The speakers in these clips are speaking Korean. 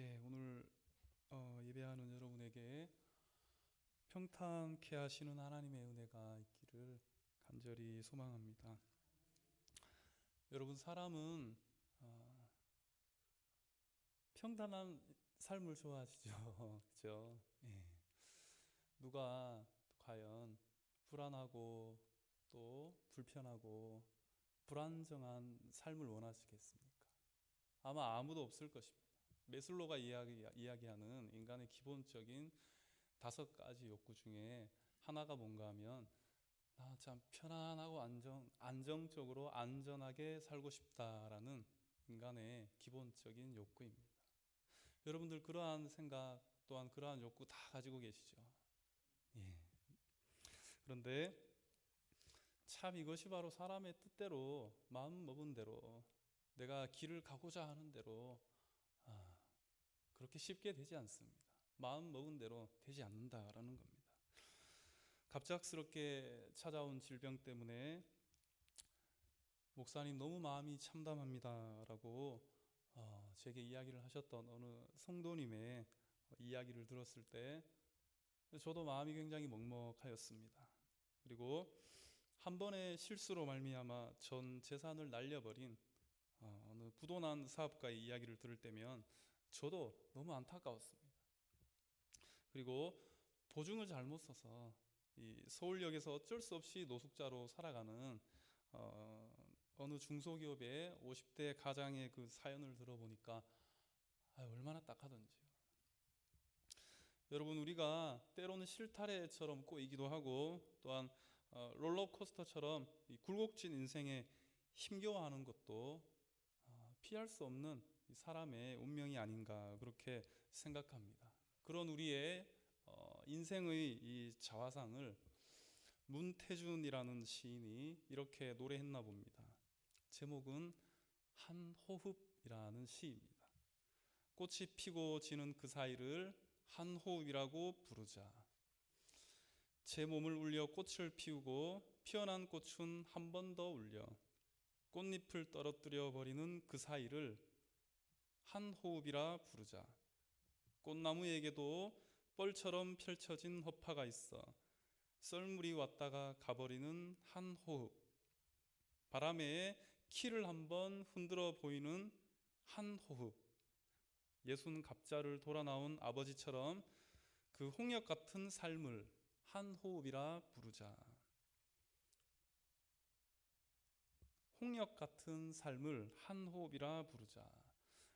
오늘 예배하는 여러분에게 평탄케 하시는 하나님의 은혜가 있기를 간절히 소망합니다. 여러분, 사람은 평탄한 삶을 좋아하시죠. 그렇죠? 누가 과연 불안하고 또 불편하고 불안정한 삶을 원하시겠습니까? 아마 아무도 없을 것입니다. 메슬로가 이야기하는 인간의 기본적인 5가지 욕구 중에 하나가 뭔가 하면 나 참 편안하고 안정적으로 안전하게 살고 싶다라는 인간의 기본적인 욕구입니다. 여러분들 그러한 생각 또한 그러한 욕구 다 가지고 계시죠. 그런데 참 이것이 바로 사람의 뜻대로 마음 먹은 대로 내가 길을 가고자 하는 대로 그렇게 쉽게 되지 않습니다. 마음 먹은 대로 되지 않는다라는 겁니다. 갑작스럽게 찾아온 질병 때문에 목사님 너무 마음이 참담합니다 라고 제게 이야기를 하셨던 어느 성도님의 이야기를 들었을 때 저도 마음이 굉장히 먹먹하였습니다. 그리고 한 번의 실수로 말미암아 전 재산을 날려버린 어느 부도난 사업가의 이야기를 들을 때면 저도 너무 안타까웠습니다. 그리고 보증을 잘못 써서 이 서울역에서 어쩔 수 없이 노숙자로 살아가는 어느 중소기업의 50대 가장의 그 사연을 들어보니까 얼마나 딱하던지요. 여러분, 우리가 때로는 실타래처럼 꼬이기도 하고 또한 롤러코스터처럼 이 굴곡진 인생에 힘겨워하는 것도 피할 수 없는 사람의 운명이 아닌가 그렇게 생각합니다. 그런 우리의 인생의 이 자화상을 문태준이라는 시인이 이렇게 노래했나 봅니다. 제목은 한 호흡이라는 시입니다. 꽃이 피고 지는 그 사이를 한 호흡이라고 부르자. 제 몸을 울려 꽃을 피우고 피어난 꽃은 한 번 더 울려 꽃잎을 떨어뜨려 버리는 그 사이를 한 호흡이라 부르자. 꽃나무에게도 뻘처럼 펼쳐진 허파가 있어 썰물이 왔다가 가버리는 한 호흡. 바람에 키를 한번 흔들어 보이는 한 호흡. 60갑자를 돌아 나온 아버지처럼 그 홍역 같은 삶을 한 호흡이라 부르자. 홍역 같은 삶을 한 호흡이라 부르자.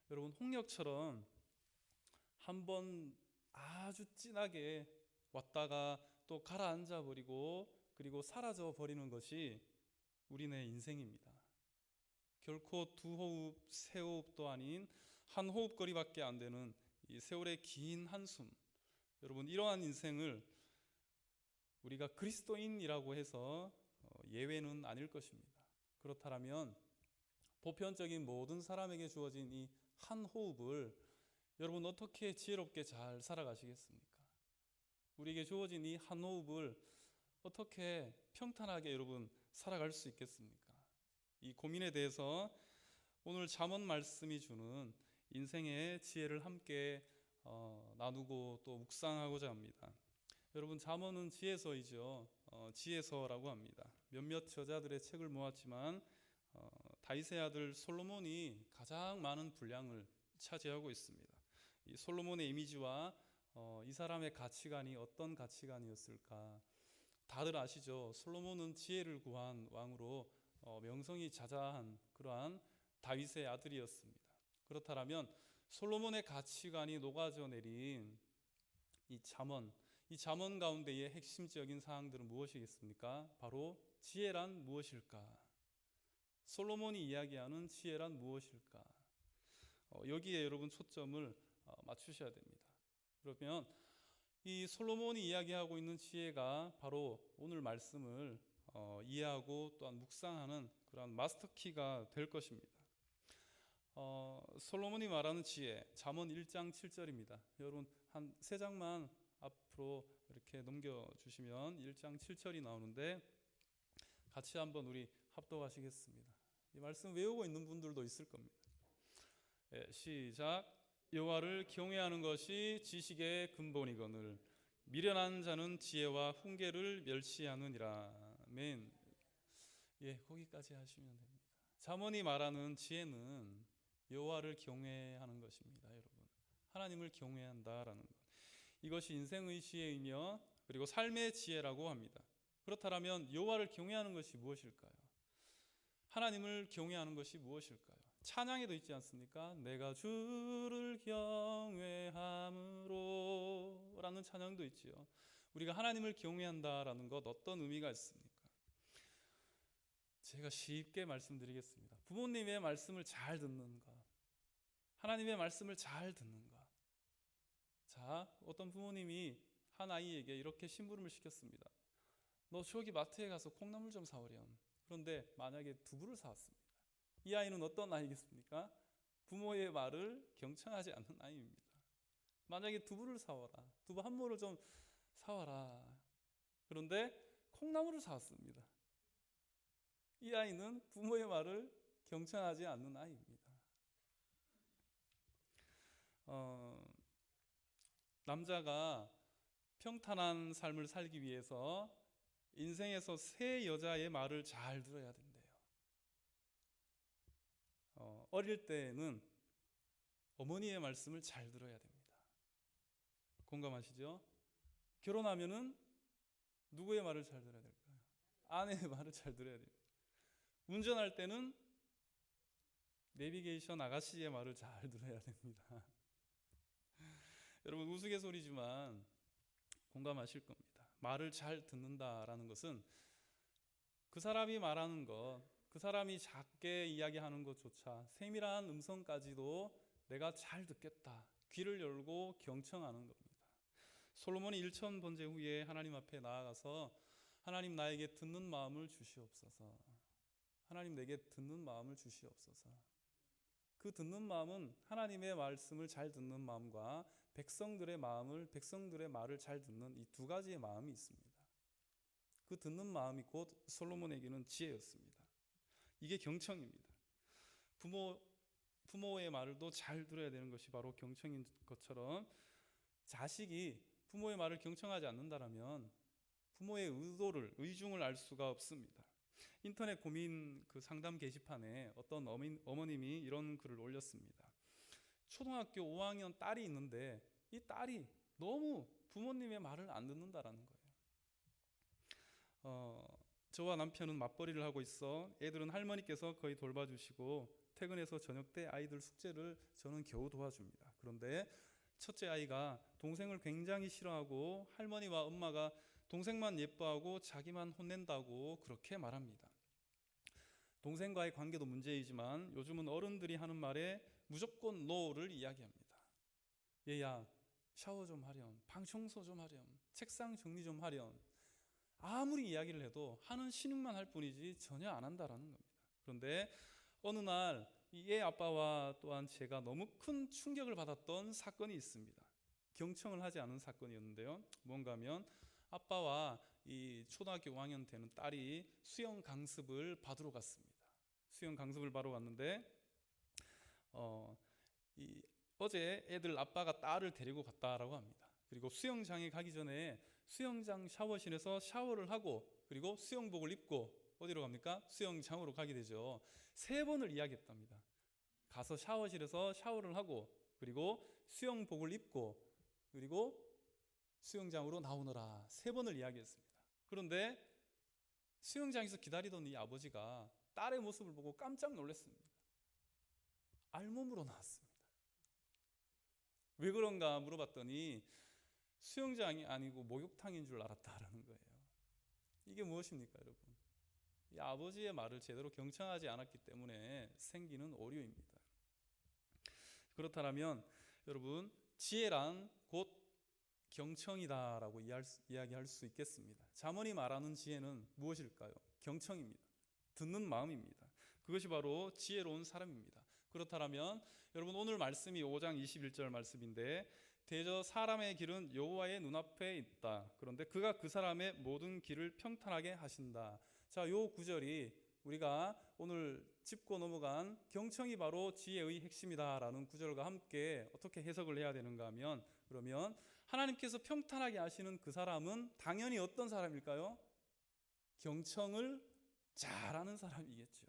여러분, 홍역처럼 한번 아주 진하게 왔다가 또 가라앉아 버리고 그리고 사라져 버리는 것이 우리네 인생입니다. 결코 2호흡, 3호흡도 아닌 한 호흡거리밖에 안 되는 이 세월의 긴 한숨. 여러분, 이러한 인생을 우리가 그리스도인이라고 해서 예외는 아닐 것입니다. 그렇다면 보편적인 모든 사람에게 주어진 이 한 호흡을 여러분 어떻게 지혜롭게 잘 살아가시겠습니까? 우리에게 주어진 이 한 호흡을 어떻게 평탄하게 여러분 살아갈 수 있겠습니까? 이 고민에 대해서 오늘 잠언 말씀이 주는 인생의 지혜를 함께 나누고 또 묵상하고자 합니다. 여러분, 잠언은 지혜서이죠. 지혜서라고 합니다. 몇몇 저자들의 책을 모았지만 다윗의 아들 솔로몬이 가장 많은 분량을 차지하고 있습니다. 이 솔로몬의 이미지와 이 사람의 가치관이 어떤 가치관이었을까? 다들 아시죠? 솔로몬은 지혜를 구한 왕으로 명성이 자자한 그러한 다윗의 아들이었습니다. 그렇다면 솔로몬의 가치관이 녹아져 내린 이 잠언 가운데의 핵심적인 사항들은 무엇이겠습니까? 바로 지혜란 무엇일까? 솔로몬이 이야기하는 지혜란 무엇일까? 여기에 여러분 초점을 맞추셔야 됩니다. 그러면 이 솔로몬이 이야기하고 있는 지혜가 바로 오늘 말씀을 이해하고 또한 묵상하는 그런 마스터키가 될 것입니다. 솔로몬이 말하는 지혜, 잠언 1장 7절입니다. 여러분 한 3장만 앞으로 이렇게 넘겨주시면 1장 7절이 나오는데 같이 한번 우리 합독하시겠습니다. 이 말씀 외우고 있는 분들도 있을 겁니다. 시작. 여호와를 경외하는 것이 지식의 근본이거늘 미련한 자는 지혜와 훈계를 멸시하느니라. 아멘. 예, 거기까지 하시면 됩니다. 잠언이 말하는 지혜는 여호와를 경외하는 것입니다, 여러분. 하나님을 경외한다라는 것. 이것이 인생의 지혜이며 그리고 삶의 지혜라고 합니다. 그렇다면 여호와를 경외하는 것이 무엇일까요? 하나님을 경외하는 것이 무엇일까요? 찬양에도 있지 않습니까? 내가 주를 경외함으로 라는 찬양도 있지요. 우리가 하나님을 경외한다라는 것 어떤 의미가 있습니까? 제가 쉽게 말씀드리겠습니다. 부모님의 말씀을 잘 듣는 것, 하나님의 말씀을 잘 듣는 것. 자, 어떤 부모님이 한 아이에게 이렇게 심부름을 시켰습니다. 너 저기 마트에 가서 콩나물 좀 사오렴. 그런데 만약에 두부를 사왔습니다. 이 아이는 어떤 아이겠습니까? 부모의 말을 경청하지 않는 아이입니다. 만약에 두부를 사와라, 두부 한 모를 좀 사와라. 그런데 콩나물을 사왔습니다. 이 아이는 부모의 말을 경청하지 않는 아이입니다. 남자가 평탄한 삶을 살기 위해서 인생에서 세 여자의 말을 잘 들어야 된대요. 어릴 때는 어머니의 말씀을 잘 들어야 됩니다. 공감하시죠? 결혼하면은 누구의 말을 잘 들어야 될까요? 아내의 말을 잘 들어야 됩니다. 운전할 때는 내비게이션 아가씨의 말을 잘 들어야 됩니다. 여러분, 우스갯소리지만 공감하실 겁니다. 말을 잘 듣는다라는 것은 그 사람이 말하는 것, 그 사람이 작게 이야기하는 것조차 세밀한 음성까지도 내가 잘 듣겠다, 귀를 열고 경청하는 겁니다. 솔로몬이 1천 번제 후에 하나님 앞에 나아가서 하나님, 나에게 듣는 마음을 주시옵소서. 하나님, 내게 듣는 마음을 주시옵소서. 그 듣는 마음은 하나님의 말씀을 잘 듣는 마음과 백성들의 말을 잘 듣는 이 두 가지의 마음이 있습니다. 그 듣는 마음이 곧 솔로몬에게는 지혜였습니다. 이게 경청입니다. 부모의 말을도 잘 들어야 되는 것이 바로 경청인 것처럼, 자식이 부모의 말을 경청하지 않는다면 부모의 의중을 알 수가 없습니다. 인터넷 고민 상담 게시판에 어떤 어머님이 이런 글을 올렸습니다. 초등학교 5학년 딸이 있는데 이 딸이 너무 부모님의 말을 안 듣는다라는 거예요. 저와 남편은 맞벌이를 하고 있어 애들은 할머니께서 거의 돌봐주시고 퇴근해서 저녁 때 아이들 숙제를 저는 겨우 도와줍니다. 그런데 첫째 아이가 동생을 굉장히 싫어하고 할머니와 엄마가 동생만 예뻐하고 자기만 혼낸다고 그렇게 말합니다. 동생과의 관계도 문제이지만 요즘은 어른들이 하는 말에 무조건 노를 이야기합니다. 얘야, 샤워 좀 하렴, 방 청소 좀 하렴, 책상 정리 좀 하렴. 아무리 이야기를 해도 하는 신용만 할 뿐이지 전혀 안 한다라는 겁니다. 그런데 어느 날 이 애 아빠와 또한 제가 너무 큰 충격을 받았던 사건이 있습니다. 경청을 하지 않은 사건이었는데요. 뭔가 하면 아빠와 이 초등학교 5학년 되는 딸이 수영 강습을 받으러 갔습니다. 수영 강습을 받으러 갔는데 어제 애들 아빠가 딸을 데리고 갔다라고 합니다. 그리고 수영장에 가기 전에 수영장 샤워실에서 샤워를 하고 그리고 수영복을 입고 어디로 갑니까? 수영장으로 가게 되죠. 3번을 이야기했답니다. 가서 샤워실에서 샤워를 하고 그리고 수영복을 입고 그리고 수영장으로 나오너라 3번을 이야기했습니다. 그런데 수영장에서 기다리던 이 아버지가 딸의 모습을 보고 깜짝 놀랐습니다. 알몸으로 나왔습니다. 왜 그런가 물어봤더니 수영장이 아니고 목욕탕인 줄 알았다라는 거예요. 이게 무엇입니까, 여러분? 이 아버지의 말을 제대로 경청하지 않았기 때문에 생기는 오류입니다. 그렇다면 여러분, 지혜란 곧 경청이다라고 이야기할 수 있겠습니다. 잠언이 말하는 지혜는 무엇일까요? 경청입니다. 듣는 마음입니다. 그것이 바로 지혜로운 사람입니다. 그렇다면 여러분, 오늘 말씀이 5장 21절 말씀인데 대저 사람의 길은 여호와의 눈앞에 있다. 그런데 그가 그 사람의 모든 길을 평탄하게 하신다. 자, 요 구절이 우리가 오늘 짚고 넘어간 경청이 바로 지혜의 핵심이다라는 구절과 함께 어떻게 해석을 해야 되는가 하면, 그러면 하나님께서 평탄하게 하시는 그 사람은 당연히 어떤 사람일까요? 경청을 잘하는 사람이겠죠.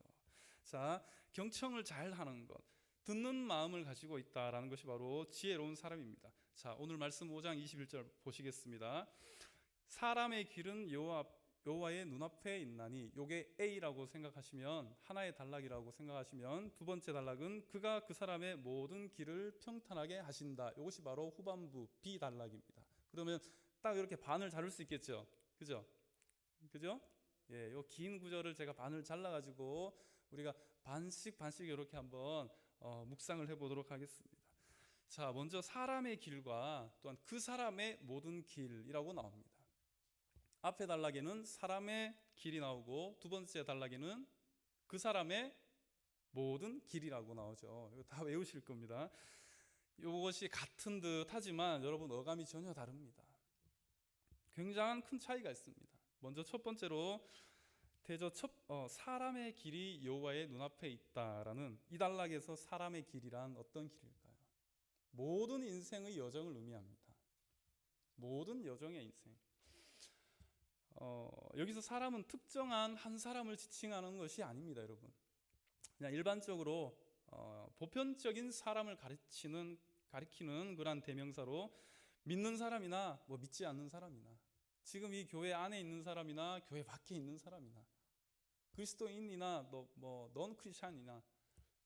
자, 경청을 잘하는 것, 듣는 마음을 가지고 있다라는 것이 바로 지혜로운 사람입니다. 자, 오늘 말씀 5장 21절 보시겠습니다. 사람의 길은 여호와의 눈앞에 있나니, 요게 A라고 생각하시면, 하나의 단락이라고 생각하시면, 두 번째 단락은 그가 그 사람의 모든 길을 평탄하게 하신다. 이것이 바로 후반부 B 단락입니다. 그러면 딱 이렇게 반을 자를 수 있겠죠. 그죠? 예, 요 긴 구절을 제가 반을 잘라가지고 우리가 반씩 이렇게 한번 묵상을 해보도록 하겠습니다. 자, 먼저 사람의 길과 또한 그 사람의 모든 길이라고 나옵니다. 앞에 단락에는 사람의 길이 나오고, 두 번째 단락에는 그 사람의 모든 길이라고 나오죠. 이거 다 외우실 겁니다. 이것이 같은 듯 하지만 여러분, 어감이 전혀 다릅니다. 굉장한 큰 차이가 있습니다. 먼저 첫 번째로 사람의 길이 여호와의 눈앞에 있다라는 이 단락에서 사람의 길이란 어떤 길일까요? 모든 인생의 여정을 의미합니다. 모든 여정의 인생. 여기서 사람은 특정한 한 사람을 지칭하는 것이 아닙니다, 여러분. 그냥 일반적으로 보편적인 사람을 가리키는 그러한 대명사로, 믿는 사람이나 믿지 않는 사람이나, 지금 이 교회 안에 있는 사람이나 교회 밖에 있는 사람이나, 그리스도인이나 넌 크리스찬이나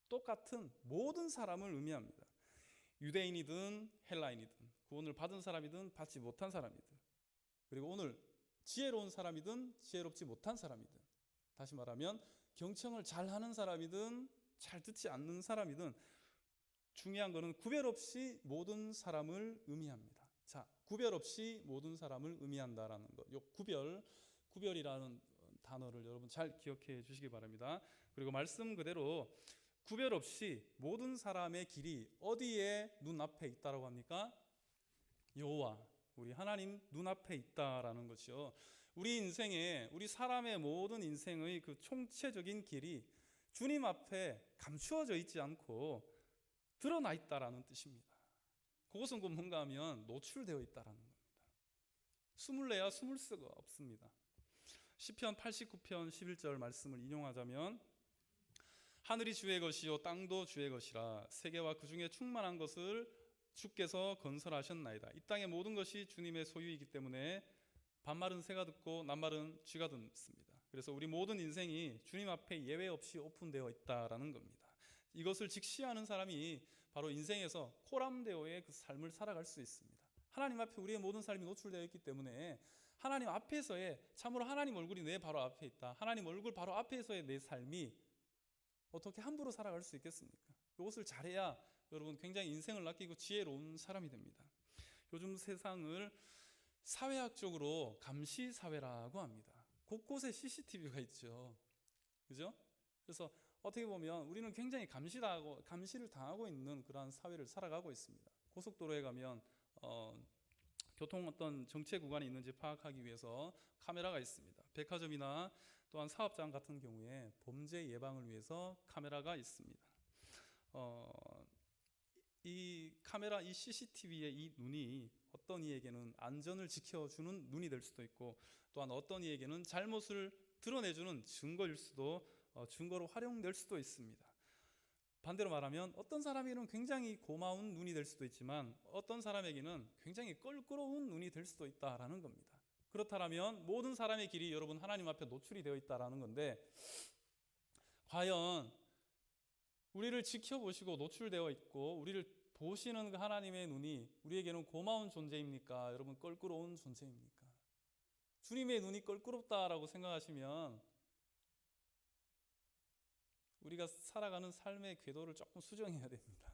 똑같은 모든 사람을 의미합니다. 유대인이든 헬라인이든, 구원을 받은 사람이든 받지 못한 사람이든, 그리고 오늘 지혜로운 사람이든 지혜롭지 못한 사람이든, 다시 말하면 경청을 잘하는 사람이든 잘 듣지 않는 사람이든, 중요한 것은 구별 없이 모든 사람을 의미합니다. 자, 구별 없이 모든 사람을 의미한다라는 것. 이 구별이라는 단어를 여러분 잘 기억해 주시기 바랍니다. 그리고 말씀 그대로 구별 없이 모든 사람의 길이 어디에 눈앞에 있다라고 합니까? 여호와, 우리 하나님 눈앞에 있다라는 것이요. 우리 사람의 모든 인생의 그 총체적인 길이 주님 앞에 감추어져 있지 않고 드러나 있다라는 뜻입니다. 그것은 곧 뭔가 하면 노출되어 있다라는 겁니다. 숨을래야 숨을 수가 없습니다. 시편 89편 11절 말씀을 인용하자면, 하늘이 주의 것이요 땅도 주의 것이라, 세계와 그 중에 충만한 것을 주께서 건설하셨나이다. 이 땅의 모든 것이 주님의 소유이기 때문에 반말은 새가 듣고 낱말은 쥐가 듣습니다. 그래서 우리 모든 인생이 주님 앞에 예외 없이 오픈되어 있다라는 겁니다. 이것을 직시하는 사람이 바로 인생에서 코람데오의 그 삶을 살아갈 수 있습니다. 하나님 앞에 우리의 모든 삶이 노출되어 있기 때문에 하나님 앞에서의, 참으로 하나님 얼굴이 내 바로 앞에 있다, 하나님 얼굴 바로 앞에서의 내 삶이 어떻게 함부로 살아갈 수 있겠습니까? 이것을 잘해야 여러분 굉장히 인생을 아끼고 지혜로운 사람이 됩니다. 요즘 세상을 사회학적으로 감시사회라고 합니다. 곳곳에 CCTV가 있죠. 그죠? 그래서 어떻게 보면 우리는 굉장히 감시를 당하고 있는 그러한 사회를 살아가고 있습니다. 고속도로에 가면 교통 어떤 정체 구간이 있는지 파악하기 위해서 카메라가 있습니다. 백화점이나 또한 사업장 같은 경우에 범죄 예방을 위해서 카메라가 있습니다. 이 카메라, 이 CCTV의 이 눈이 어떤 이에게는 안전을 지켜주는 눈이 될 수도 있고, 또한 어떤 이에게는 잘못을 드러내주는 증거로 활용될 수도 있습니다. 반대로 말하면 어떤 사람에게는 굉장히 고마운 눈이 될 수도 있지만 어떤 사람에게는 굉장히 껄끄러운 눈이 될 수도 있다라는 겁니다. 그렇다면 모든 사람의 길이 여러분 하나님 앞에 노출이 되어 있다라는 건데, 과연 우리를 지켜보시고 노출되어 있고 우리를 보시는 그 하나님의 눈이 우리에게는 고마운 존재입니까? 여러분, 껄끄러운 존재입니까? 주님의 눈이 껄끄럽다라고 생각하시면 우리가 살아가는 삶의 궤도를 조금 수정해야 됩니다.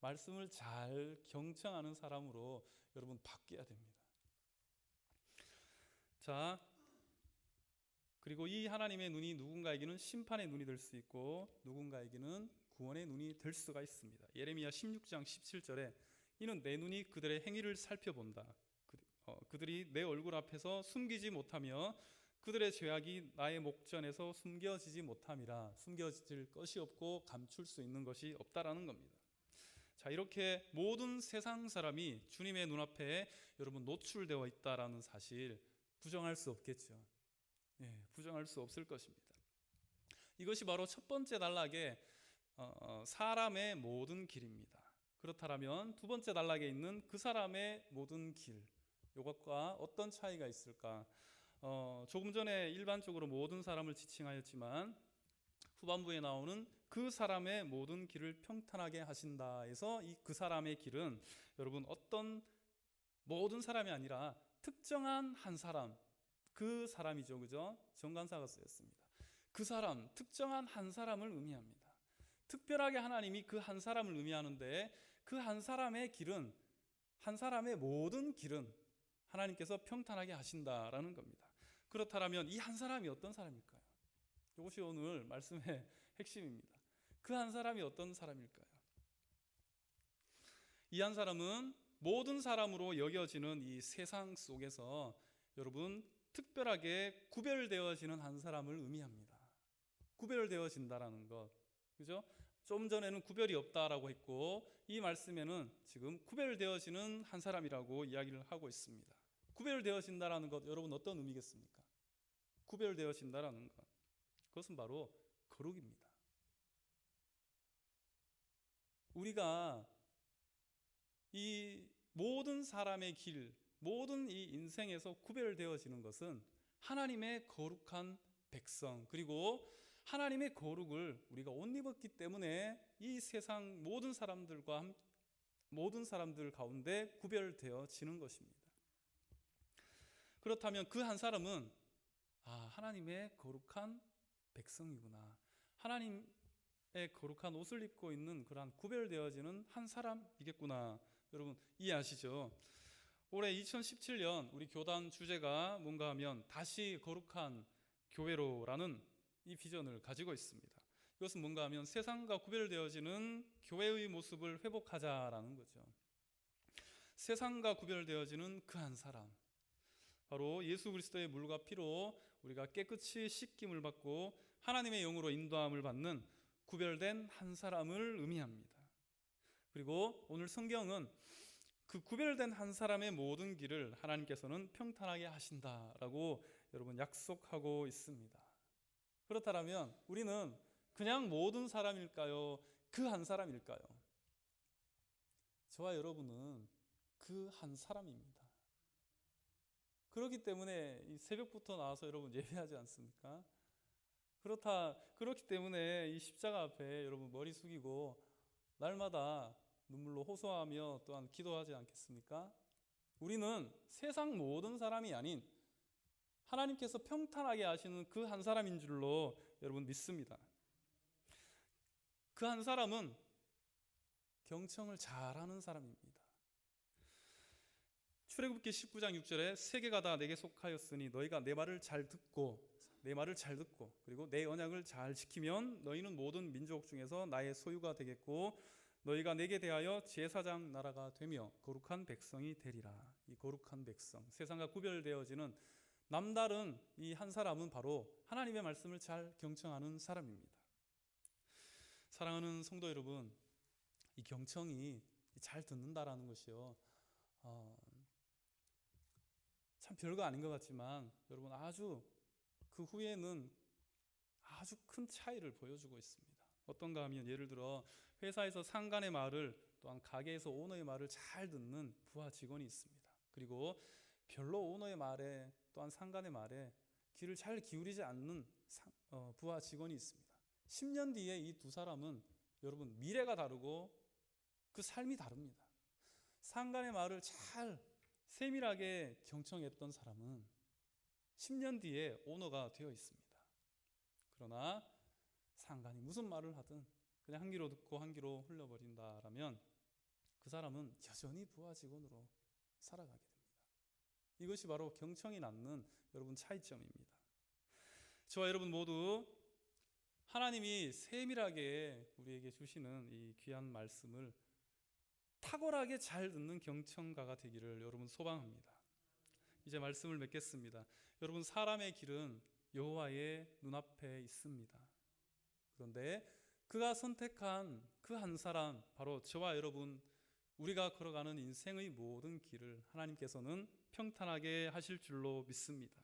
말씀을 잘 경청하는 사람으로 여러분 바뀌어야 됩니다. 자, 그리고 이 하나님의 눈이 누군가에게는 심판의 눈이 될 수 있고 누군가에게는 구원의 눈이 될 수가 있습니다. 예레미야 16장 17절에 이는 내 눈이 그들의 행위를 살펴본다. 그들이 내 얼굴 앞에서 숨기지 못하며 그들의 죄악이 나의 목전에서 숨겨지지 못함이라. 숨겨질 것이 없고 감출 수 있는 것이 없다라는 겁니다. 자, 이렇게 모든 세상 사람이 주님의 눈앞에 여러분 노출되어 있다라는 사실 부정할 수 없겠죠. 부정할 수 없을 것입니다. 이것이 바로 첫 번째 단락의 사람의 모든 길입니다. 그렇다면 두 번째 단락에 있는 그 사람의 모든 길, 이것과 어떤 차이가 있을까? 조금 전에 일반적으로 모든 사람을 지칭하였지만 후반부에 나오는 그 사람의 모든 길을 평탄하게 하신다 해서 이 그 사람의 길은 여러분 어떤 모든 사람이 아니라 특정한 한 사람, 그 사람이죠. 그죠? 정관사가 쓰였습니다. 그 사람, 특정한 한 사람을 의미합니다. 특별하게 하나님이 그 한 사람을 의미하는데 그 한 사람의 길은, 한 사람의 모든 길은 하나님께서 평탄하게 하신다라는 겁니다. 그렇다면 이 한 사람이 어떤 사람일까요? 이것이 오늘 말씀의 핵심입니다. 그 한 사람이 어떤 사람일까요? 이 한 사람은 모든 사람으로 여겨지는 이 세상 속에서 여러분 특별하게 구별되어지는 한 사람을 의미합니다. 구별되어진다라는 것, 그죠? 좀 전에는 구별이 없다라고 했고 이 말씀에는 지금 구별되어지는 한 사람이라고 이야기를 하고 있습니다. 구별되어진다라는 것, 여러분 어떤 의미겠습니까? 구별되어진다라는 것, 그것은 바로 거룩입니다. 우리가 이 모든 사람의 길, 모든 이 인생에서 구별되어지는 것은 하나님의 거룩한 백성, 그리고 하나님의 거룩을 우리가 옷 입었기 때문에 이 세상 모든 사람들 가운데 구별되어지는 것입니다. 그렇다면 그 한 사람은 하나님의 거룩한 백성이구나, 하나님의 거룩한 옷을 입고 있는 그러한 구별되어지는 한 사람이겠구나, 여러분 이해하시죠? 올해 2017년 우리 교단 주제가 뭔가 하면 다시 거룩한 교회로라는 이 비전을 가지고 있습니다. 이것은 뭔가 하면 세상과 구별되어지는 교회의 모습을 회복하자라는 거죠. 세상과 구별되어지는 그 한 사람, 바로 예수 그리스도의 물과 피로 우리가 깨끗이 씻김을 받고 하나님의 영으로 인도함을 받는 구별된 한 사람을 의미합니다. 그리고 오늘 성경은 그 구별된 한 사람의 모든 길을 하나님께서는 평탄하게 하신다라고 여러분 약속하고 있습니다. 그렇다면 우리는 그냥 모든 사람일까요? 그 한 사람일까요? 저와 여러분은 그 한 사람입니다. 그렇기 때문에 이 새벽부터 나와서 여러분 예배하지 않습니까? 그렇기 때문에 이 십자가 앞에 여러분 머리 숙이고 날마다 눈물로 호소하며 또한 기도하지 않겠습니까? 우리는 세상 모든 사람이 아닌 하나님께서 평탄하게 하시는 그 한 사람인 줄로 여러분 믿습니다. 그 한 사람은 경청을 잘하는 사람입니다. 출애굽기 19장 6절에 세계가 다 내게 속하였으니 너희가 내 말을 잘 듣고 그리고 내 언약을 잘 지키면 너희는 모든 민족 중에서 나의 소유가 되겠고 너희가 내게 대하여 제사장 나라가 되며 거룩한 백성이 되리라. 이 거룩한 백성, 세상과 구별되어지는 남다른 이 한 사람은 바로 하나님의 말씀을 잘 경청하는 사람입니다. 사랑하는 성도 여러분, 이 경청이 잘 듣는다라는 것이요, 참 별거 아닌 것 같지만 여러분 아주 그 후에는 아주 큰 차이를 보여주고 있습니다. 어떤가 하면 예를 들어 회사에서 상관의 말을, 또한 가게에서 오너의 말을 잘 듣는 부하 직원이 있습니다. 그리고 별로 오너의 말에 또한 상관의 말에 귀를 잘 기울이지 않는 부하 직원이 있습니다. 10년 뒤에 이 두 사람은 여러분 미래가 다르고 그 삶이 다릅니다. 상관의 말을 잘 세밀하게 경청했던 사람은 10년 뒤에 오너가 되어 있습니다. 그러나 상관이 무슨 말을 하든 그냥 한 귀로 듣고 한 귀로 흘려버린다라면 그 사람은 여전히 부하 직원으로 살아가게 됩니다. 이것이 바로 경청이 낳는 여러분 차이점입니다. 저와 여러분 모두 하나님이 세밀하게 우리에게 주시는 이 귀한 말씀을 탁월하게 잘 듣는 경청가가 되기를 여러분 소망합니다. 이제 말씀을 맺겠습니다. 여러분, 사람의 길은 여호와의 눈앞에 있습니다. 그런데 그가 선택한 그 한 사람, 바로 저와 여러분, 우리가 걸어가는 인생의 모든 길을 하나님께서는 평탄하게 하실 줄로 믿습니다.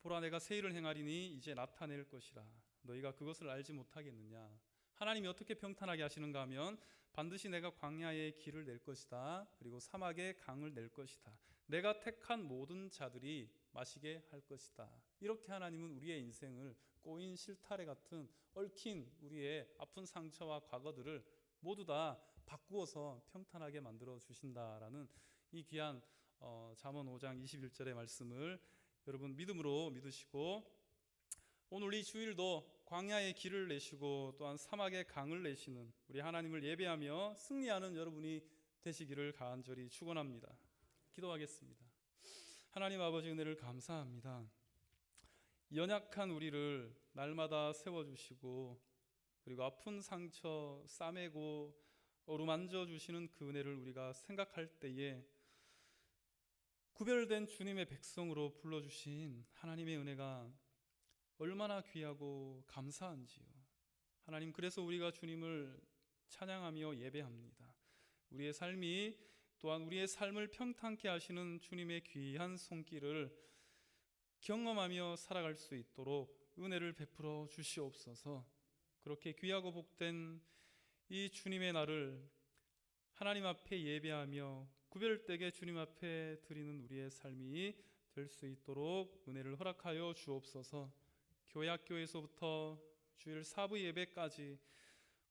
보라, 내가 새 일을 행하리니 이제 나타낼 것이라. 너희가 그것을 알지 못하겠느냐? 하나님이 어떻게 평탄하게 하시는가 하면 반드시 내가 광야에 길을 낼 것이다. 그리고 사막에 강을 낼 것이다. 내가 택한 모든 자들이 마시게 할 것이다. 이렇게 하나님은 우리의 인생을 꼬인 실타래 같은 얽힌 우리의 아픈 상처와 과거들을 모두 다 바꾸어서 평탄하게 만들어 주신다라는 이 귀한 잠언 5장 21절의 말씀을 여러분 믿음으로 믿으시고, 오늘 이 주일도 광야의 길을 내시고 또한 사막의 강을 내시는 우리 하나님을 예배하며 승리하는 여러분이 되시기를 간절히 축원합니다. 기도하겠습니다. 하나님 아버지, 은혜를 감사합니다. 연약한 우리를 날마다 세워주시고 그리고 아픈 상처 싸매고 어루만져 주시는 그 은혜를 우리가 생각할 때에 구별된 주님의 백성으로 불러주신 하나님의 은혜가 얼마나 귀하고 감사한지요. 하나님, 그래서 우리가 주님을 찬양하며 예배합니다. 우리의 삶이 또한 우리의 삶을 평탄케 하시는 주님의 귀한 손길을 경험하며 살아갈 수 있도록 은혜를 베풀어 주시옵소서. 그렇게 귀하고 복된 이 주님의 날을 하나님 앞에 예배하며 구별되게 주님 앞에 드리는 우리의 삶이 될 수 있도록 은혜를 허락하여 주옵소서. 교회 학교에서부터 주일 사부 예배까지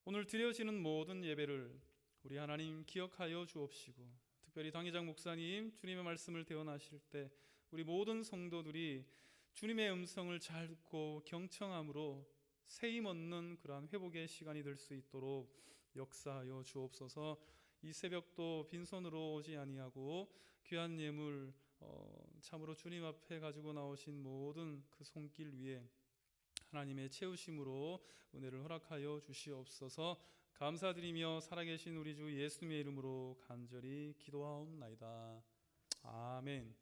오늘 드려지는 모든 예배를 우리 하나님 기억하여 주옵시고, 특별히 당회장 목사님 주님의 말씀을 대언하실 때 우리 모든 성도들이 주님의 음성을 잘 듣고 경청함으로 세임 얻는 그러한 회복의 시간이 될 수 있도록 역사하여 주옵소서. 이 새벽도 빈손으로 오지 아니하고 귀한 예물 참으로 주님 앞에 가지고 나오신 모든 그 손길 위에 하나님의 채우심으로 은혜를 허락하여 주시옵소서. 감사드리며 살아계신 우리 주 예수님의 이름으로 간절히 기도하옵나이다. 아멘.